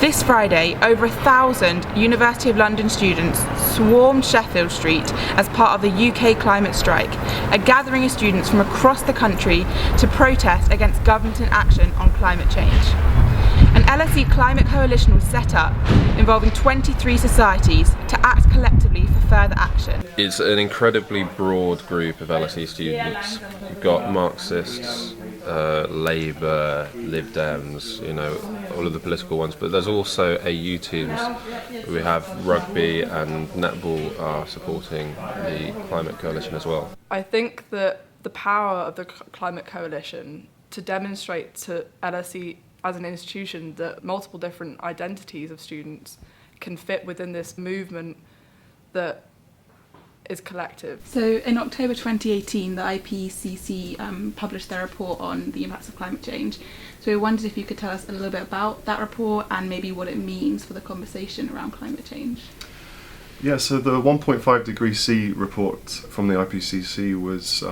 This Friday, over 1,000 University of London students swarmed Sheffield Street as part of the UK climate strike, a gathering of students from across the country to protest against government inaction on climate change. An LSE climate coalition was set up, involving 23 societies, to act collectively for further action. It's an incredibly broad group of LSE students. You've got Marxists, Labour, Lib Dems, all of the political ones, but there's also AU teams. We have rugby and netball are supporting the climate coalition as well. I think that the power of the climate coalition to demonstrate to LSE as an institution that multiple different identities of students can fit within this movement that is collective. So in October 2018, the IPCC published their report on the impacts of climate change. So we wondered if you could tell us a little bit about that report and maybe what it means for the conversation around climate change. Yeah, so the 1.5 degrees C report from the IPCC was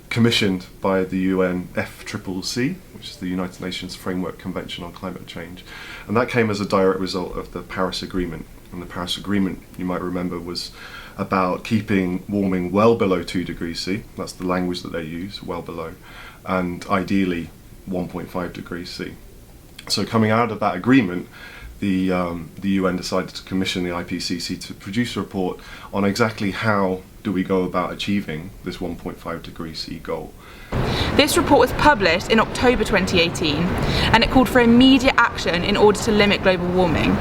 commissioned by the UN FCCC, which is the United Nations Framework Convention on Climate Change. And that came as a direct result of the Paris Agreement. And the Paris Agreement, you might remember, was about keeping warming well below 2 degrees C. That's the language that they use, well below, and ideally 1.5 degrees C. So coming out of that agreement, the UN decided to commission the IPCC to produce a report on exactly how do we go about achieving this 1.5 degrees C goal. This report was published in October 2018 and it called for immediate action in order to limit global warming.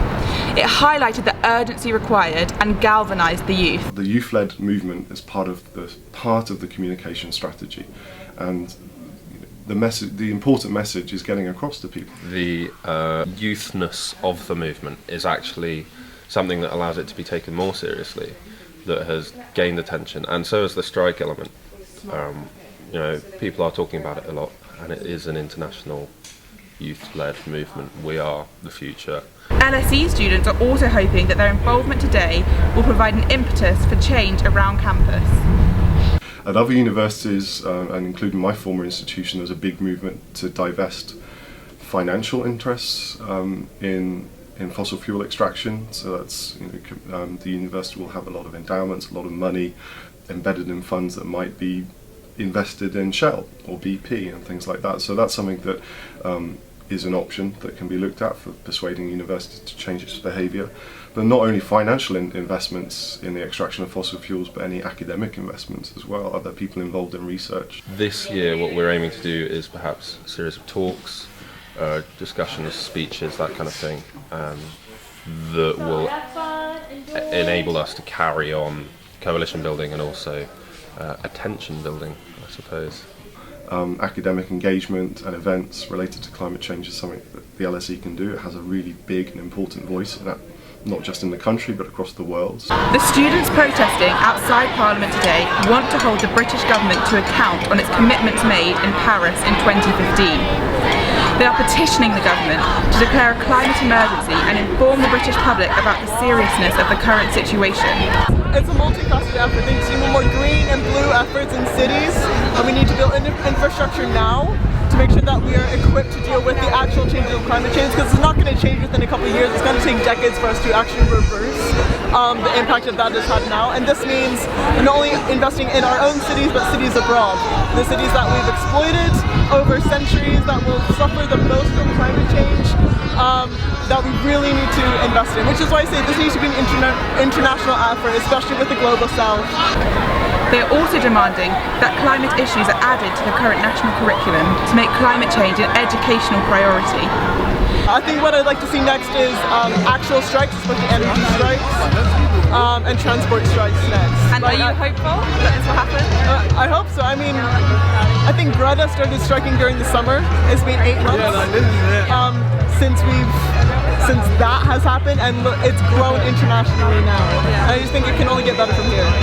It highlighted the urgency required and galvanised the youth. The youth-led movement is part of the communication strategy, and the important message is getting across to people. The youthness of the movement is actually something that allows it to be taken more seriously, that has gained attention, and so is the strike element. People are talking about it a lot, and it is an international youth-led movement. We are the future. LSE students are also hoping that their involvement today will provide an impetus for change around campus. At other universities, and including my former institution, there's a big movement to divest financial interests in fossil fuel extraction. So that's the university will have a lot of endowments, a lot of money embedded in funds that might be invested in Shell or BP and things like that. So that's something that is an option that can be looked at for persuading universities to change its behaviour. But not only financial investments in the extraction of fossil fuels, but any academic investments as well, other people involved in research. This year what we're aiming to do is perhaps a series of talks, discussions, speeches, that kind of thing, that will enable us to carry on coalition building and also attention building, I suppose. Academic engagement and events related to climate change is something that the LSE can do. It has a really big and important voice in that, not just in the country but across the world. The students protesting outside Parliament today want to hold the British government to account on its commitments made in Paris in 2015. They are petitioning the government to declare a climate emergency and inform the British public about the seriousness of the current situation. It's a multifaceted effort. They need more green and blue efforts in cities, and we need to build infrastructure now to make sure that we are equipped to deal with the actual changes of climate change, because it's not going to change within a couple of years. It's going to take decades for us to actually reverse the impact that has had now. And this means not only investing in our own cities, but cities abroad. The cities that we've exploited over centuries, that will suffer the most from climate change, that we really need to invest in. Which is why I say this needs to be an international effort, especially with the Global South. They are also demanding that climate issues are added to the current national curriculum to make climate change an educational priority. I think what I'd like to see next is actual strikes, especially energy strikes, and transport strikes next. And are you hopeful that this will happen? I hope so. I mean, I think Greta started striking during the summer. It's been 8 months since that has happened, and it's grown internationally now. I just think it can only get better from here.